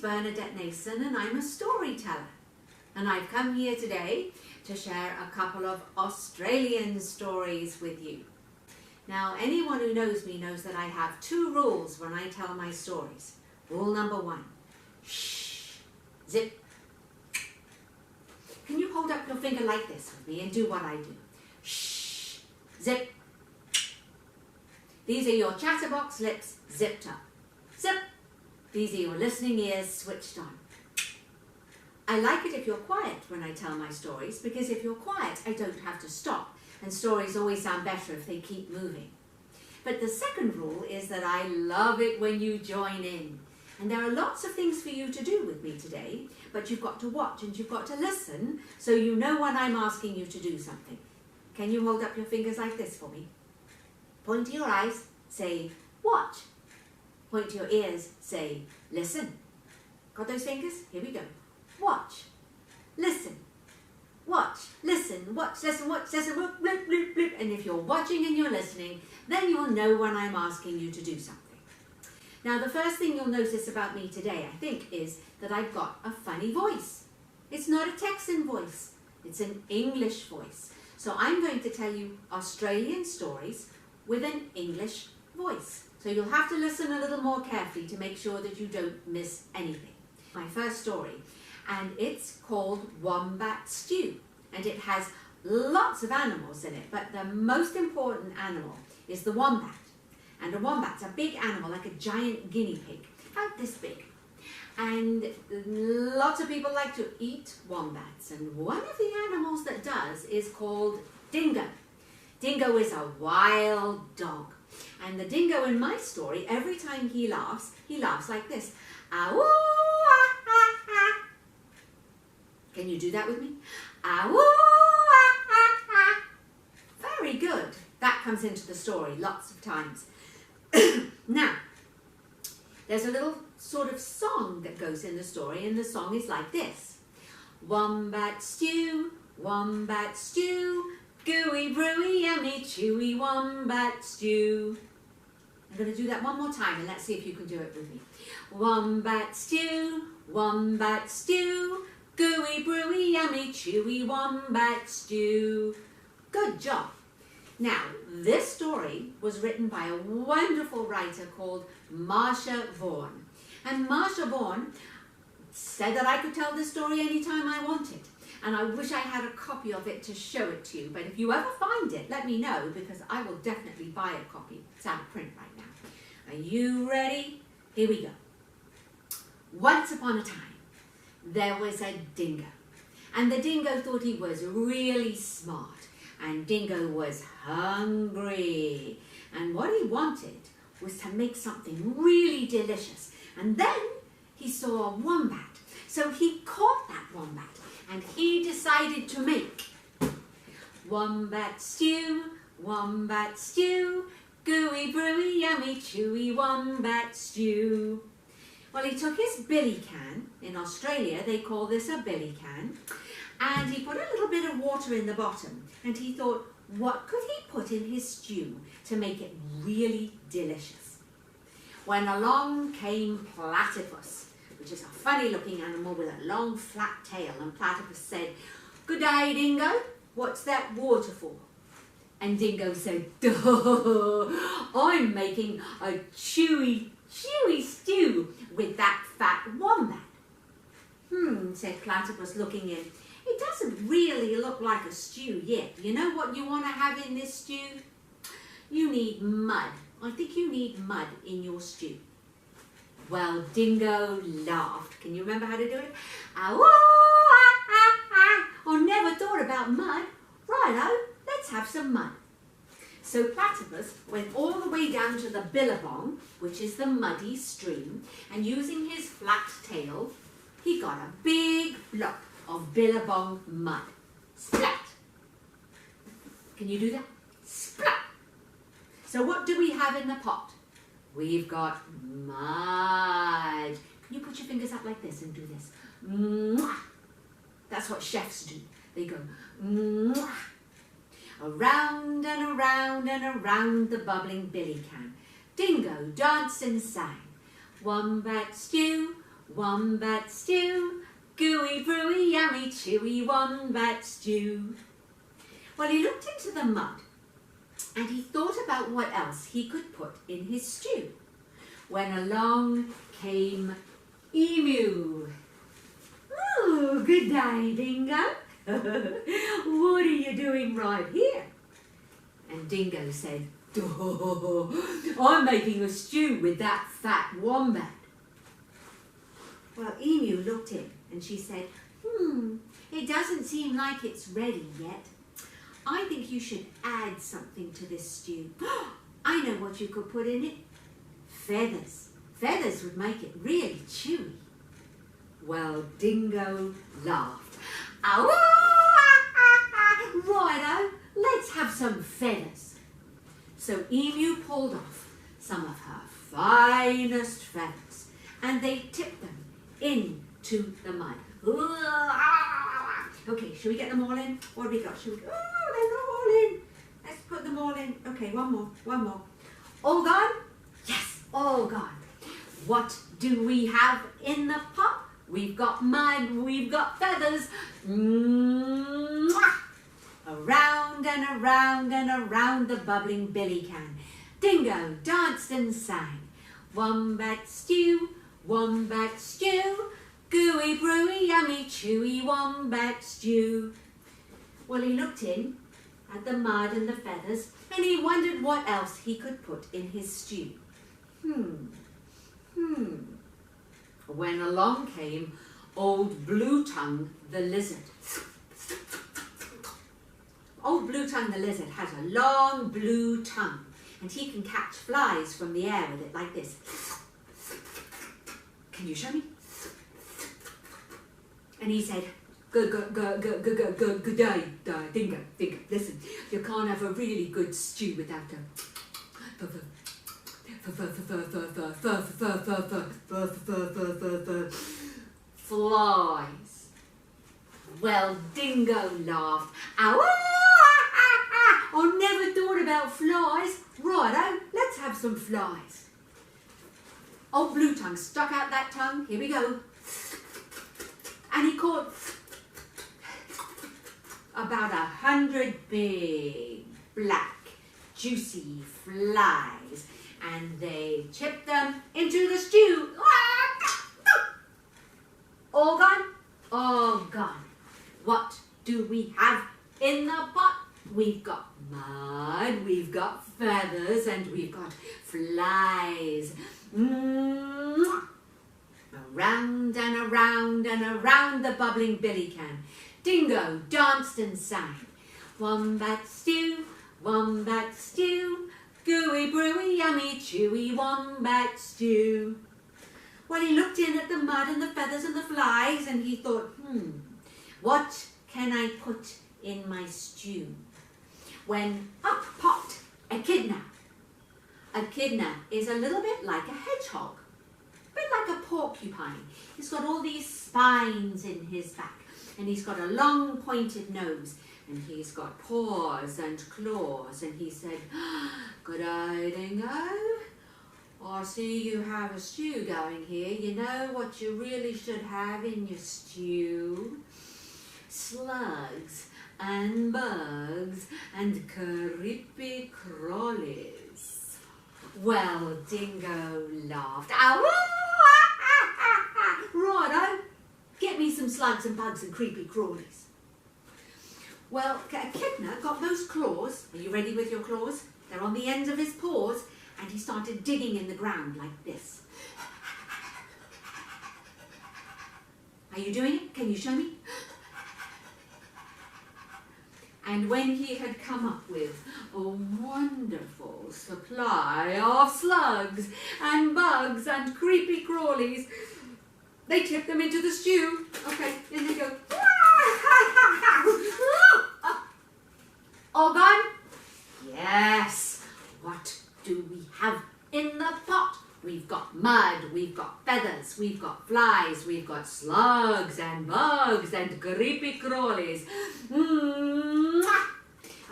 Bernadette Nason and I'm a storyteller. And I've come here today to share a couple of Australian stories with you. Now, anyone who knows me knows that I have two rules when I tell my stories. Rule number one, shh, zip. Can you hold up your finger like this with me and do what I do? Shh, zip. These are your chatterbox lips zipped up. Zip. These are your listening ears switched on. I like it if you're quiet when I tell my stories, because if you're quiet, I don't have to stop, and stories always sound better if they keep moving. But the second rule is that I love it when you join in. And there are lots of things for you to do with me today, but you've got to watch and you've got to listen so you know when I'm asking you to do something. Can you hold up your fingers like this for me? Point to your eyes, say, watch. Point to your ears, say, listen. Got those fingers? Here we go. Watch, listen, watch, listen, watch, listen, watch, listen, bloop, bloop, bloop, bloop. And if you're watching and you're listening, then you'll know when I'm asking you to do something. Now, the first thing you'll notice about me today, I think, is that I've got a funny voice. It's not a Texan voice, it's an English voice. So I'm going to tell you Australian stories with an English voice. So you'll have to listen a little more carefully to make sure that you don't miss anything. My first story, and it's called Wombat Stew, and it has lots of animals in it, but the most important animal is the wombat. And a wombat's a big animal, like a giant guinea pig, about this big. And lots of people like to eat wombats, and one of the animals that does is called Dingo. Dingo is a wild dog. And the dingo in my story, every time he laughs like this. Ow, ah, ah, ah. Can you do that with me? Ow, ah, ah, ah. Very good. That comes into the story lots of times. Now, there's a little sort of song that goes in the story, and the song is like this. Wombat stew, gooey, brewy, yummy, chewy, wombat stew. I'm going to do that one more time and let's see if you can do it with me. Wombat stew, gooey, brewy, yummy, chewy, wombat stew. Good job. Now, this story was written by a wonderful writer called Marcia Vaughan. And Marcia Vaughan said that I could tell this story anytime I wanted. And I wish I had a copy of it to show it to you. But if you ever find it, let me know, because I will definitely buy a copy. It's out of print right now. Are you ready? Here we go. Once upon a time, there was a dingo. And the dingo thought he was really smart. And Dingo was hungry. And what he wanted was to make something really delicious. And then he saw a wombat. So he caught that wombat. And he decided to make wombat stew, gooey, brewy, yummy, chewy, wombat stew. Well, he took his billy can. In Australia, they call this a billy can. And he put a little bit of water in the bottom. And he thought, what could he put in his stew to make it really delicious? When along came Platypus, which is a funny-looking animal with a long, flat tail. And Platypus said, "Good day, Dingo. What's that water for?" And Dingo said, "Duh, I'm making a chewy stew with that fat wombat." Said Platypus, looking in. "It doesn't really look like a stew yet. You know what you want to have in this stew? You need mud. I think you need mud in your stew." Well, Dingo laughed. Can you remember how to do it? Ow, ah, ah, ah. I never thought about mud. Righto, let's have some mud. So Platypus went all the way down to the billabong, which is the muddy stream, and using his flat tail, he got a big block of billabong mud. Splat! Can you do that? Splat! So what do we have in the pot? We've got mud. Can you put your fingers up like this and do this? Mwah. That's what chefs do. They go mwah. Around and around and around the bubbling billy can. Dingo danced and sang. Wombat stew, Wombat stew, gooey, brewy, yummy, chewy wombat stew. Well, he looked into the mud and he thought about what else he could put in his stew when along came Emu. Oh, good day, Dingo. What are you doing right here? And Dingo said, oh, I'm making a stew with that fat wombat. Well, Emu looked in and she said, it doesn't seem like it's ready yet. I think you should add something to this stew. I know what you could put in it. Feathers. Feathers would make it really chewy. Well, Dingo laughed. Oh, righto, let's have some feathers. So Emu pulled off some of her finest feathers and they tipped them into the mud. Okay, should we get them all in? What have we got? They're not all in. Let's put them all in. Okay, one more. All gone? Yes, all gone. What do we have in the pot? We've got mud, we've got feathers. Around and around and around the bubbling billy can, Dingo danced and sang. Wombat stew, gooey, brewy, yummy, chewy wombat stew. Well, he looked in at the mud and the feathers and he wondered what else he could put in his stew. When along came old Blue Tongue the lizard. Old Blue Tongue the lizard has a long blue tongue and he can catch flies from the air with it like this. Can you show me? And he said, good day, Dingo. Listen, you can't have a really good stew without flies. Well, Dingo laughed. I never thought about flies. Righto, let's have some flies. Old Blue Tongue stuck out that tongue. Here we go. And he caught about 100 big, black, juicy flies. And they chipped them into the stew. All gone? All gone. What do we have in the pot? We've got mud, we've got feathers, and we've got flies. Around and around and around the bubbling billy can, Dingo danced and sang. Wombat stew, gooey, brewy, yummy, chewy wombat stew. Well, he looked in at the mud and the feathers and the flies and he thought, what can I put in my stew? When up popped echidna. Echidna is a little bit like a hedgehog, a bit like a porcupine. He's got all these spines in his back and he's got a long pointed nose and he's got paws and claws, and he said, good day, Dingo. I see you have a stew going here. You know what you really should have in your stew? Slugs and bugs and creepy crawlies. Well, Dingo laughed. Righto, get me some slugs and bugs and creepy crawlies. Well, Echidna got those claws. Are you ready with your claws? They're on the ends of his paws, and he started digging in the ground like this. Are you doing it? Can you show me? And when he had come up with a wonderful supply of slugs and bugs and creepy crawlies, they tipped them into the stew. Okay, in they go. All gone? Yes. What do we have in the pot? We've got mud, we've got feathers, we've got flies, we've got slugs and bugs and creepy crawlies.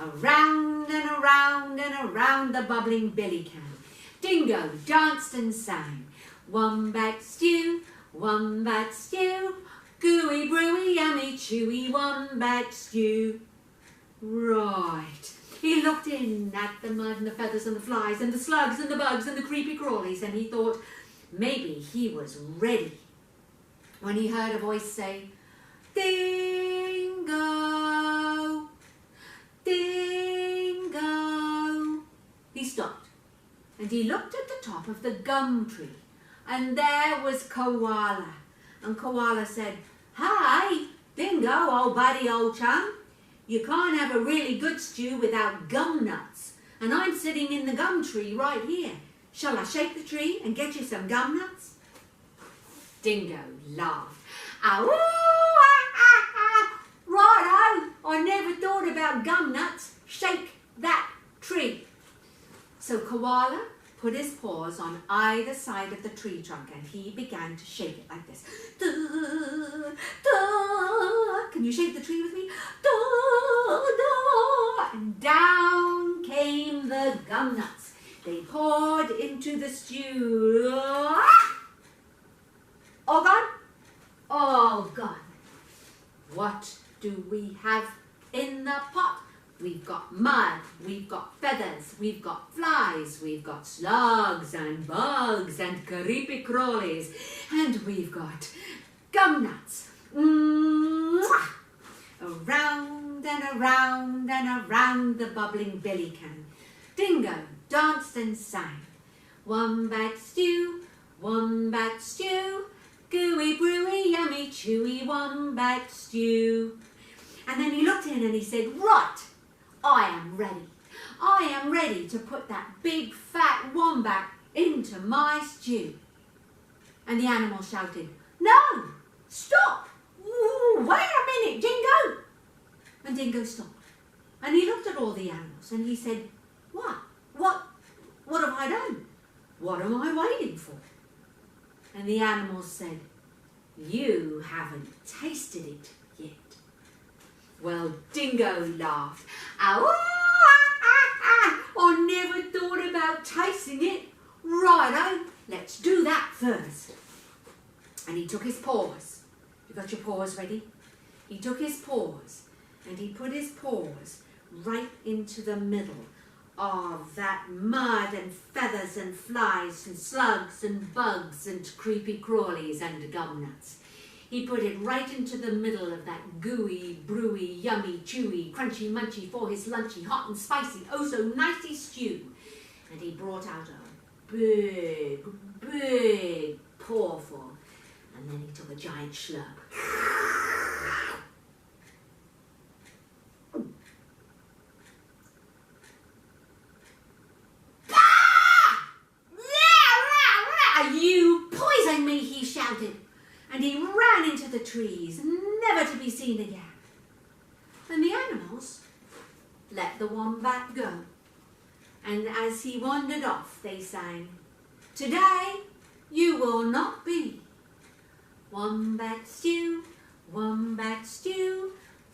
Around and around and around the bubbling billy can, Dingo danced and sang. Wombat stew, Wombat stew, gooey, brewy, yummy, chewy wombat stew. Right. He looked in at the mud and the feathers and the flies and the slugs and the bugs and the creepy crawlies, and he thought maybe he was ready when he heard a voice say, Dingo, Dingo. He stopped and he looked at the top of the gum tree, and there was Koala. And Koala said, Hi, Dingo, old buddy, old chum. You can't have a really good stew without gum nuts, and I'm sitting in the gum tree right here. Shall I shake the tree and get you some gum nuts? Dingo laughed. Ow, righto, I never thought about gum nuts. Shake that tree. So Koala put his paws on either side of the tree trunk and he began to shake it like this. Da, da. Can you shake the tree with me? Da, da. And down came the gum nuts. They poured into the stew. All gone? All gone. What do we have in the pot? We've got mud, we've got feathers, we've got flies, we've got slugs and bugs and creepy crawlies, and we've got gum nuts. Mwah! Around and around and around the bubbling billy can, Dingo danced and sang. Wombat stew, gooey, brewy, yummy, chewy wombat stew. And then he looked in and he said, right, I am ready. I am ready to put that big fat wombat into my stew. And the animal shouted, no, stop. Ooh, wait a minute, Dingo. And Dingo stopped. And he looked at all the animals and he said, what have I done? What am I waiting for? And the animals said, you haven't tasted it yet. Well, Dingo laughed. Ow, I never thought about tasting it. Righto, let's do that first. And he took his paws. You got your paws ready? He took his paws and he put his paws right into the middle of that mud and feathers and flies and slugs and bugs and creepy crawlies and gum nuts. He put it right into the middle of that gooey, brewy, yummy, chewy, crunchy, munchy for his lunchy, hot and spicy, oh so nicey stew. And he brought out a big, big pawful. And then he took a giant slurp. You poison me, he shouted. And he ran into the trees, never to be seen again. And the animals let the wombat go. And as he wandered off, they sang, today you will not be. Wombat stew,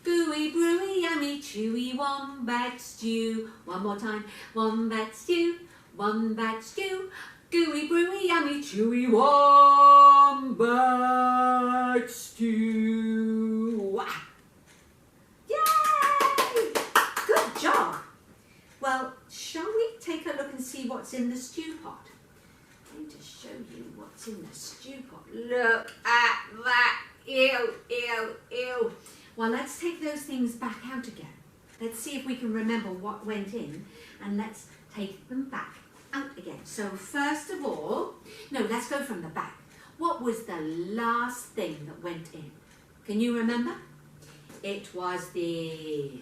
gooey, brewy, yummy, chewy wombat stew. One more time. Wombat stew, gooey, brewy, yummy, chewy wombat stew. Yay! Good job. Well, shall we take a look and see what's in the stew pot? I'm going to show you what's in the stew pot. Look at that. Ew, ew, ew. Well, let's take those things back out again. Let's see if we can remember what went in, and let's take them back out again. So first of all, no, let's go from the back. What was the last thing that went in? Can you remember? It was the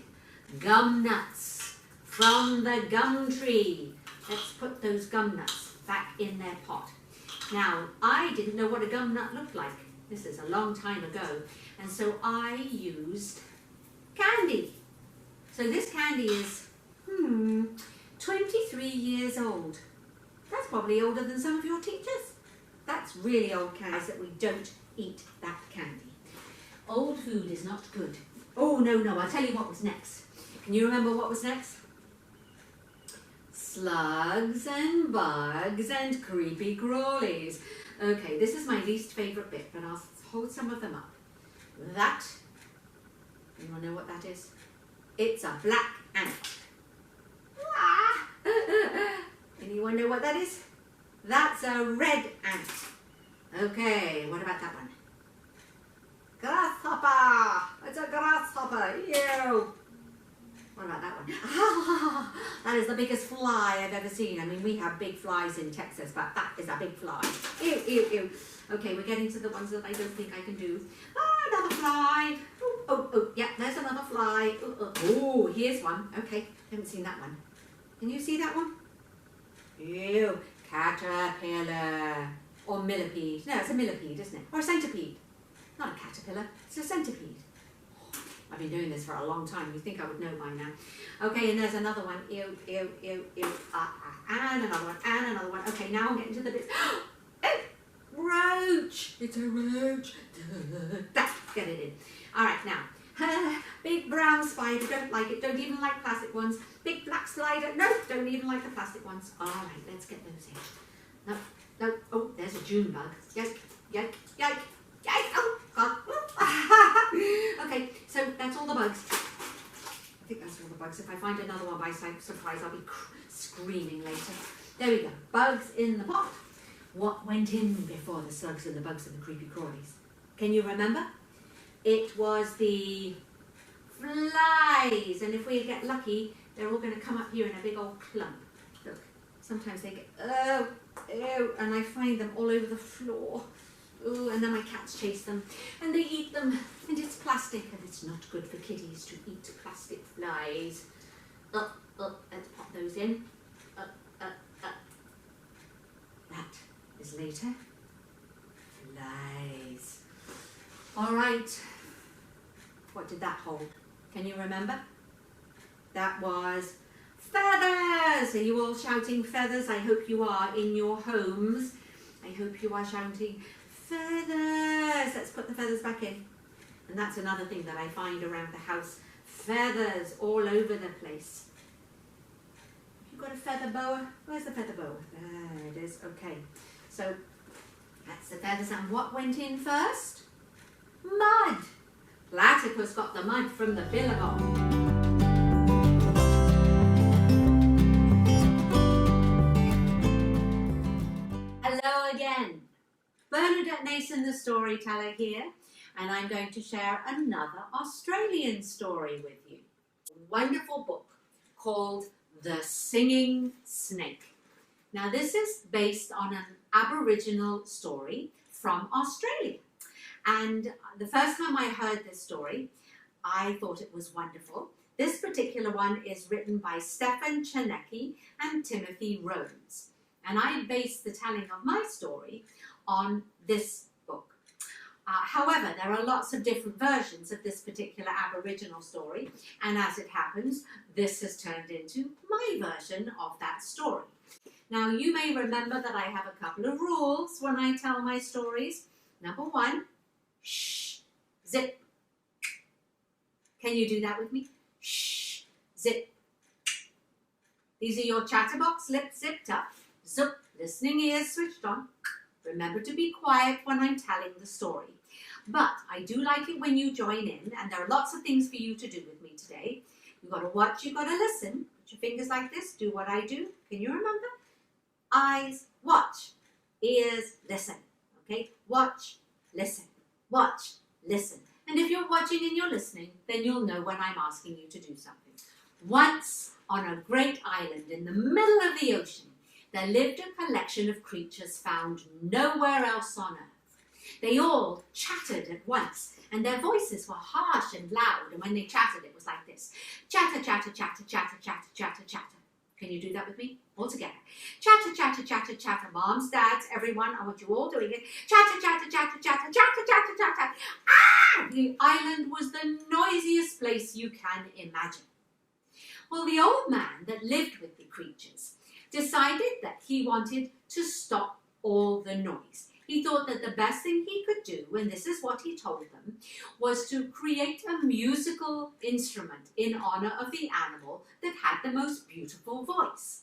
gum nuts from the gum tree. Let's put those gum nuts back in their pot. Now, I didn't know what a gum nut looked like. This is a long time ago. And so I used candy. So this candy is, 23 years old. That's probably older than some of your teachers. That's really old candy, that we don't eat that candy. Old food is not good. Oh, no, I'll tell you what was next. Can you remember what was next? Slugs and bugs and creepy crawlies. Okay, this is my least favourite bit, but I'll hold some of them up. That, anyone know what that is? It's a black ant. Ah! Anyone know what that is? That's a red ant. Okay, what about that one? Grasshopper! It's a grasshopper! Ew! What about that one? Ah, that is the biggest fly I've ever seen. I mean, we have big flies in Texas, but that is a big fly. Ew, ew, ew. Okay, we're getting to the ones that I don't think I can do. Ah, another fly. Oh, yeah, there's another fly. Oh, here's one. Okay, haven't seen that one. Can you see that one? Ew, caterpillar. Or millipede. No, it's a millipede, isn't it? Or a centipede. Not a caterpillar, it's a centipede. I've been doing this for a long time. You'd think I would know by now. Okay, and there's another one. Ew, ew, ew, ew. And another one, and another one. Okay, now I'm getting to the bits. Oh, roach. It's a roach. Get it in. All right, now. Big brown spider, don't like it. Don't even like plastic ones. Big black spider, no, don't even like the plastic ones. All right, let's get those in. No, no. Oh, there's a June bug. Yike, yike, yike. Yike! Oh, God. Okay, so that's all the bugs. I think that's all the bugs. If I find another one by surprise, I'll be screaming later. There we go. Bugs in the pot. What went in before the slugs and the bugs and the creepy crawlies? Can you remember? It was the flies. And if we get lucky, they're all going to come up here in a big old clump. Look, sometimes they get, oh, ew, and I find them all over the floor. Ooh, and then my cats chase them, and they eat them, and it's plastic, and it's not good for kitties to eat plastic flies. Let's pop those in. That is later. Flies. All right. What did that hold? Can you remember? That was feathers. Are you all shouting feathers? I hope you are in your homes. I hope you are shouting feathers. Let's put the feathers back in. And that's another thing that I find around the house. Feathers all over the place. Have you got a feather boa? Where's the feather boa? There it is. Okay. So that's the feathers. And what went in first? Mud. Platypus got the mud from the billabong. Hello again. Bernadette Nason, the storyteller here, and I'm going to share another Australian story with you. A wonderful book called The Singing Snake. Now this is based on an Aboriginal story from Australia. And the first time I heard this story, I thought it was wonderful. This particular one is written by Stefan Czernecki and Timothy Rhodes. And I based the telling of my story on this book. However, there are lots of different versions of this particular Aboriginal story, and as it happens, this has turned into my version of that story. Now, you may remember that I have a couple of rules when I tell my stories. Number one, shh, zip. Can you do that with me? Shh, zip. These are your chatterbox lips zipped up. Zup, listening ears switched on. Remember to be quiet when I'm telling the story. But I do like it when you join in, and there are lots of things for you to do with me today. You've got to watch, you've got to listen. Put your fingers like this, do what I do. Can you remember? Eyes, watch. Ears, listen. Okay? Watch, listen. Watch, listen. And if you're watching and you're listening, then you'll know when I'm asking you to do something. Once on a great island in the middle of the ocean, there lived a collection of creatures found nowhere else on earth. They all chattered at once, and their voices were harsh and loud, and when they chattered, it was like this. Chatter, chatter, chatter, chatter, chatter, chatter, chatter. Can you do that with me? All together. Chatter, chatter, chatter, chatter. Moms, dads, everyone, I want you all doing it. Chatter, chatter, chatter, chatter, chatter, chatter, chatter. Ah! The island was the noisiest place you can imagine. Well, the old man that lived with the creatures decided that he wanted to stop all the noise. He thought that the best thing he could do, and this is what he told them, was to create a musical instrument in honor of the animal that had the most beautiful voice.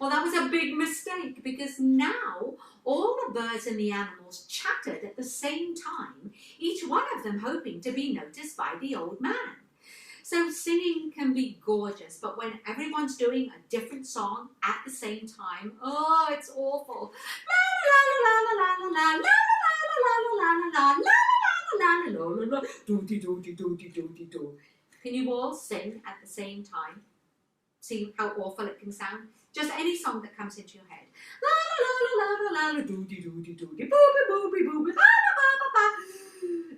Well, that was a big mistake, because now all the birds and the animals chattered at the same time, each one of them hoping to be noticed by the old man. So singing can be gorgeous, but when everyone's doing a different song at the same time, oh, it's awful. La la la la la la la la la la la la la la la la la. Doody doody doody doody do. Can you all sing at the same time? See how awful it can sound? Just any song that comes into your head. La la la la la la la doody doody doody booby booby booby ba ba ba ba.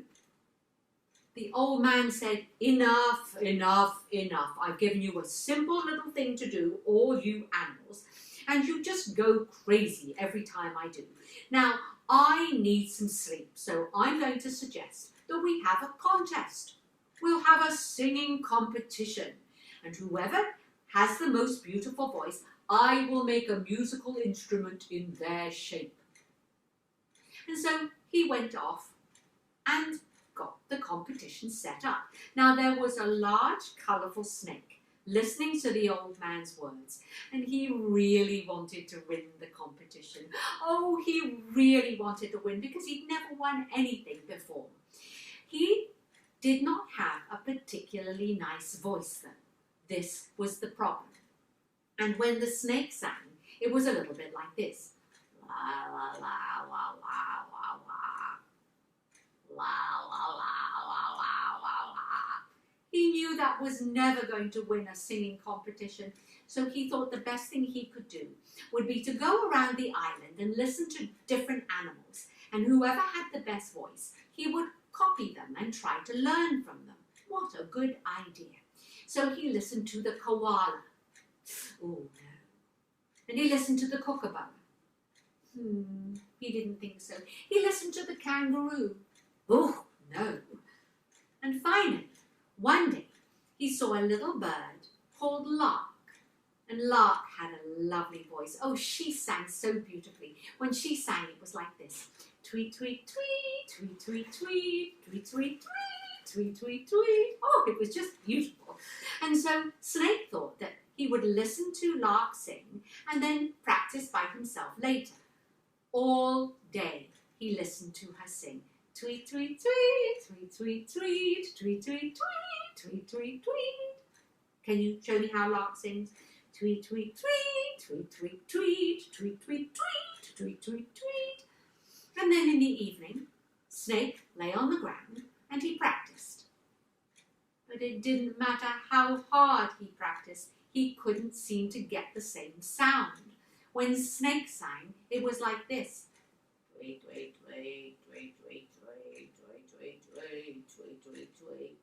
The old man said, enough, enough, enough. I've given you a simple little thing to do, all you animals, and you just go crazy every time I do. Now, I need some sleep, so I'm going to suggest that we have a contest. We'll have a singing competition, and whoever has the most beautiful voice, I will make a musical instrument in their shape. And so he went off and got the competition set up. Now there was a large colourful snake listening to the old man's words, and he really wanted to win the competition. Oh, he really wanted to win, because he'd never won anything before. He did not have a particularly nice voice though. This was the problem. And when the snake sang, it was a little bit like this. La la la la la la la. La la la la la la la. He knew that was never going to win a singing competition, so he thought the best thing he could do would be to go around the island and listen to different animals, and whoever had the best voice, he would copy them and try to learn from them. What a good idea. So he listened to the koala. Oh no. And he listened to the kookaburra. He didn't think so. He listened to the kangaroo. Oh no. And finally, one day, he saw a little bird called Lark. And Lark had a lovely voice. Oh, she sang so beautifully. When she sang, it was like this. Tweet, tweet, tweet, tweet, tweet, tweet, tweet, tweet, tweet, tweet, tweet, tweet. Oh, it was just beautiful. And so Snake thought that he would listen to Lark sing and then practice by himself later. All day he listened to her sing. Tweet, tweet, tweet, tweet, tweet, tweet, tweet, tweet, tweet, tweet, tweet, tweet. Can you show me how Lark sings? Tweet, tweet, tweet, tweet, tweet, tweet, tweet, tweet, tweet, tweet, tweet, tweet. And then in the evening, Snake lay on the ground and he practiced. But it didn't matter how hard he practiced, he couldn't seem to get the same sound. When Snake sang, it was like this. Tweet, tweet, tweet, tweet, tweet, tweet, tweet, tweet, tweet, tweet, tweet, tweet.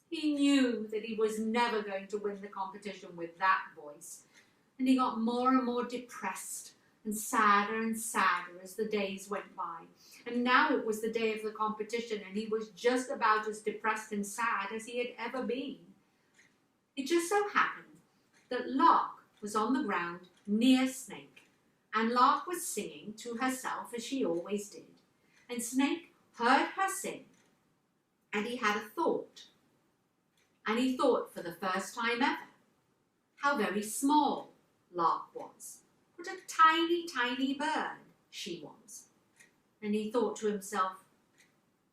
He knew that he was never going to win the competition with that voice, and he got more and more depressed and sadder as the days went by. And now it was the day of the competition, and he was just about as depressed and sad as he had ever been. It just so happened that Lark was on the ground near Snake, and Lark was singing to herself as she always did. And Snake heard her sing, and he had a thought. And he thought for the first time ever how very small Lark was. What a tiny, tiny bird she was. And he thought to himself,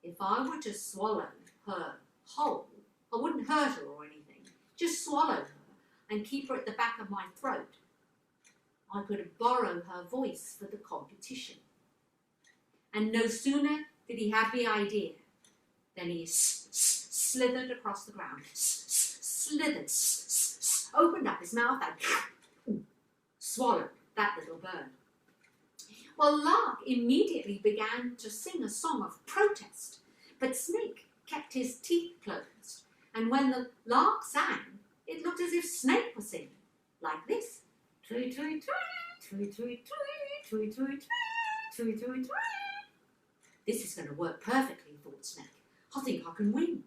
if I were to swallow her whole, I wouldn't hurt her or anything, just swallow her and keep her at the back of my throat. I could borrow her voice for the competition. And no sooner did he have the idea than he slithered across the ground, slithered, opened up his mouth and swallowed that little bird. Well, Lark immediately began to sing a song of protest, but Snake kept his teeth closed, and when the Lark sang, it looked as if Snake was singing, like this. Tweet, tweet, tweet, tweet, tweet, tweet, tweet, tweet, tweet, tweet, tweet. This is going to work perfectly, thought Snake. I think I can win.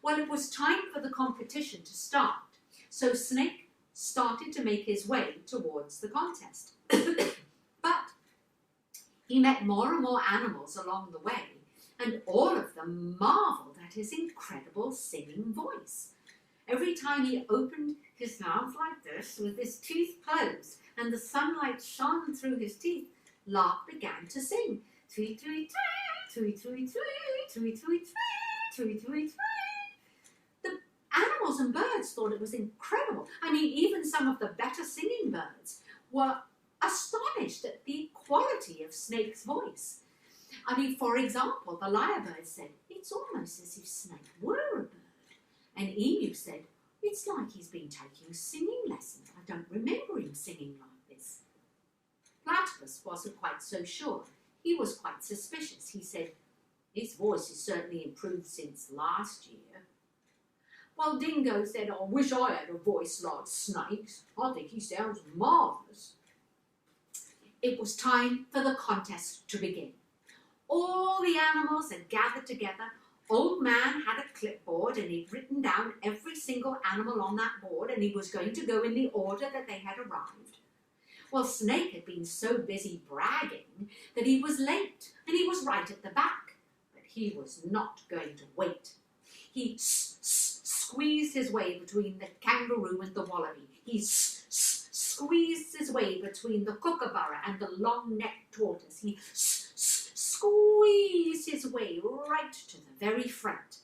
Well, it was time for the competition to start, so Snake started to make his way towards the contest. But he met more and more animals along the way, and all of them marvelled at his incredible singing voice. Every time he opened his mouth like this, with his teeth closed, and the sunlight shone through his teeth, Lark began to sing. Tweet, tweet, tweet, tweet, tweet, tweet, tweet, tweet, tweet, tweet. The animals and birds thought it was incredible. I mean, even some of the better singing birds were astonished at the quality of Snake's voice. I mean, for example, the lyrebird said, "It's almost as if Snake were a bird." And Emu said, "It's like he's been taking singing lessons. I don't remember him singing like this." Platypus wasn't quite so sure. He was quite suspicious. He said, "His voice has certainly improved since last year." Well, Dingo said, "I wish I had a voice like Snake's. I think he sounds marvellous." It was time for the contest to begin. All the animals had gathered together. Old Man had a clipboard and he'd written down every single animal on that board, and he was going to go in the order that they had arrived. Well, Snake had been so busy bragging that he was late, and he was right at the back. But he was not going to wait. He squeezed his way between the kangaroo and the wallaby. He squeezed his way between the kookaburra and the long-necked tortoise. He squeezed his way right to the very front.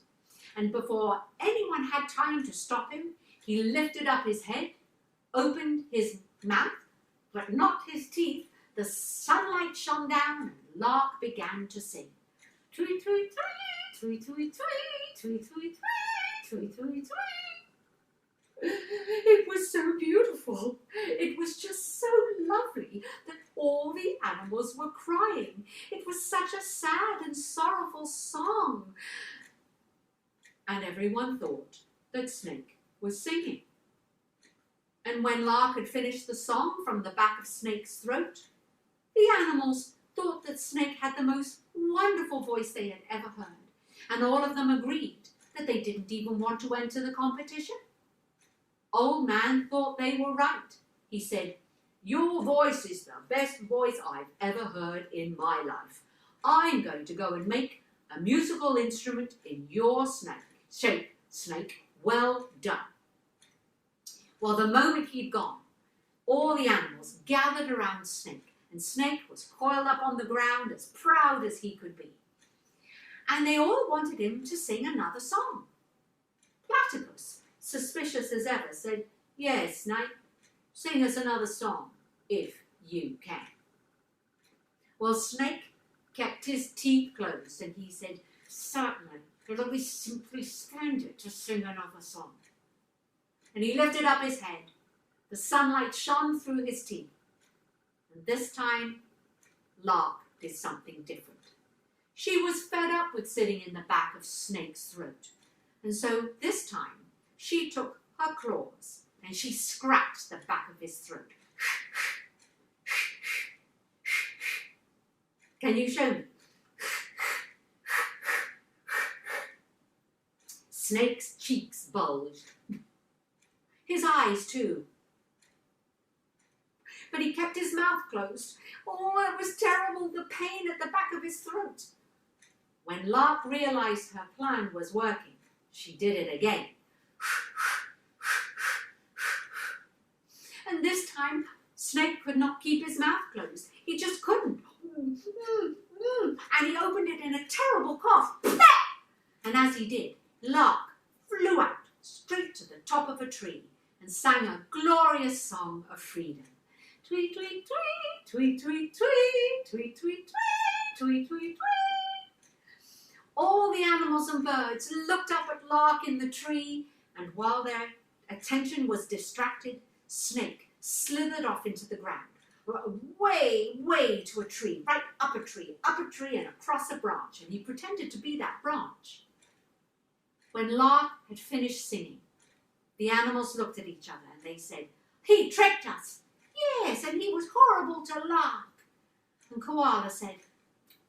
And before anyone had time to stop him, he lifted up his head, opened his mouth, but not his teeth. The sunlight shone down and Lark began to sing. Tweet, tweet, tweet, tweet, tweet, tweet, tweet, tweet, tweet, tweet, tweet. It was so beautiful. It was just so lovely that all the animals were crying. It was such a sad and sorrowful song. And everyone thought that Snake was singing. And when Lark had finished the song from the back of Snake's throat, the animals thought that Snake had the most wonderful voice they had ever heard. And all of them agreed that they didn't even want to enter the competition. Old Man thought they were right. He said, "Your voice is the best voice I've ever heard in my life. I'm going to go and make a musical instrument in your shape, Snake. Well done." Well, the moment he'd gone, all the animals gathered around Snake, and Snake was coiled up on the ground as proud as he could be. And they all wanted him to sing another song. Platypus, suspicious as ever, said, "Yes, Snake, sing us another song, if you can." Well, Snake kept his teeth closed, and he said, "Certainly, it'll be simply splendid to sing another song." And he lifted up his head. The sunlight shone through his teeth. And this time, Lark did something different. She was fed up with sitting in the back of Snake's throat. And so this time, she took her claws and she scratched the back of his throat. Can you show me? Snake's cheeks bulged. His eyes too. But he kept his mouth closed. Oh, it was terrible, the pain at the back of his throat. When Lark realized her plan was working, she did it again. And this time, Snake could not keep his mouth closed. He just couldn't. And he opened it in a terrible cough. And as he did, Lark flew out straight to the top of a tree and sang a glorious song of freedom. Tweet, tweet, tweet, tweet, tweet, tweet, tweet, tweet, tweet, tweet, tweet, tweet. All the animals and birds looked up at Lark in the tree, and while their attention was distracted, Snake slithered off into the ground, way to a tree, right up a tree, and across a branch, and he pretended to be that branch. When Lark had finished singing, the animals looked at each other and they said, "He tricked us. Yes, and he was horrible to Lark." And Koala said,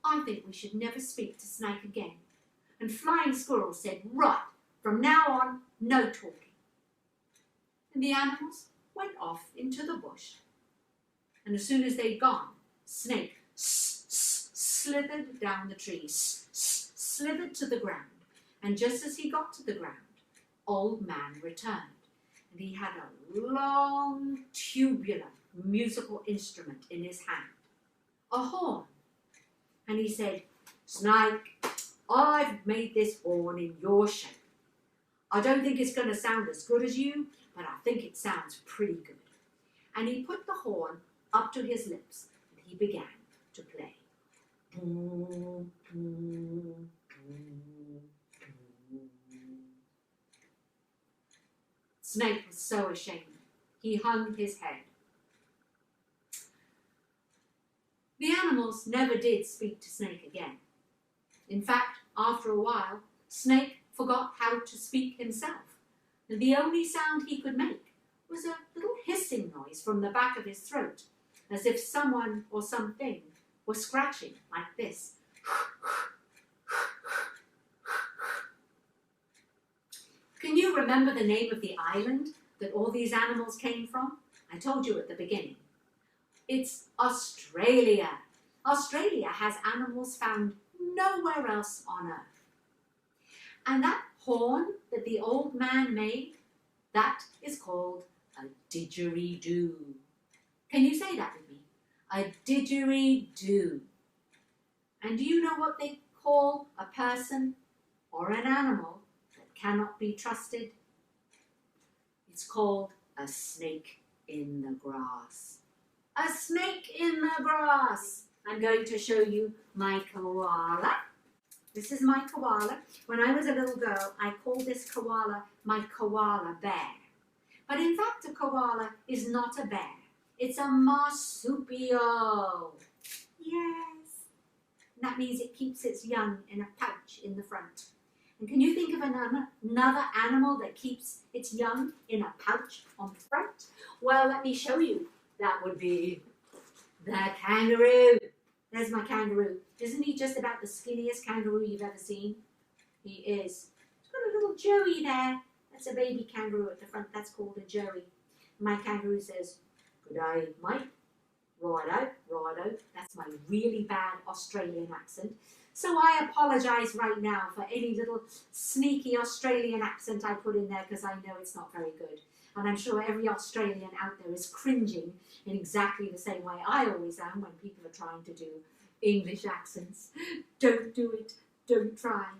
"I think we should never speak to Snake again." And Flying Squirrel said, "Right, from now on, no talking." And the animals went off into the bush. And as soon as they'd gone, Snake slithered down the tree, slithered to the ground. And just as he got to the ground, old man returned, and he had a long, tubular musical instrument in his hand, a horn. And he said, "Snake, I've made this horn in your shape. I don't think it's going to sound as good as you, but I think it sounds pretty good." And he put the horn up to his lips, and he began to play. Snake was so ashamed. He hung his head. The animals never did speak to Snake again. In fact, after a while, Snake forgot how to speak himself, and the only sound he could make was a little hissing noise from the back of his throat, as if someone or something were scratching like this. Can you remember the name of the island that all these animals came from? I told you at the beginning. It's Australia. Australia has animals found nowhere else on Earth. And that horn that the old man made, that is called a didgeridoo. Can you say that with me? A didgeridoo. And do you know what they call a person or an animal that cannot be trusted? It's called a snake in the grass. A snake in the grass. I'm going to show you my koala. This is my koala. When I was a little girl, I called this koala my koala bear. But in fact, a koala is not a bear. It's a marsupial. Yes. And that means it keeps its young in a pouch in the front. And can you think of another animal that keeps its young in a pouch on the front? Well, let me show you. That would be the kangaroo. There's my kangaroo. Isn't he just about the skinniest kangaroo you've ever seen? He is. He's got a little joey there. That's a baby kangaroo at the front. That's called a joey. My kangaroo says, "Good day, mate. Righto, righto." That's my really bad Australian accent. So I apologise right now for any little sneaky Australian accent I put in there, because I know it's not very good. And I'm sure every Australian out there is cringing in exactly the same way I always am when people are trying to do English accents. Don't do it. Don't try.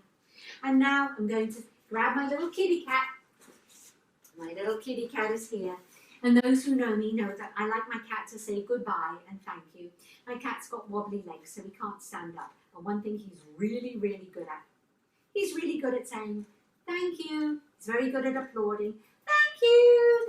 And now I'm going to grab my little kitty cat. My little kitty cat is here. And those who know me know that I like my cat to say goodbye and thank you. My cat's got wobbly legs, so he can't stand up. And one thing he's really, really good at. He's really good at saying thank you. He's very good at applauding. Thank you.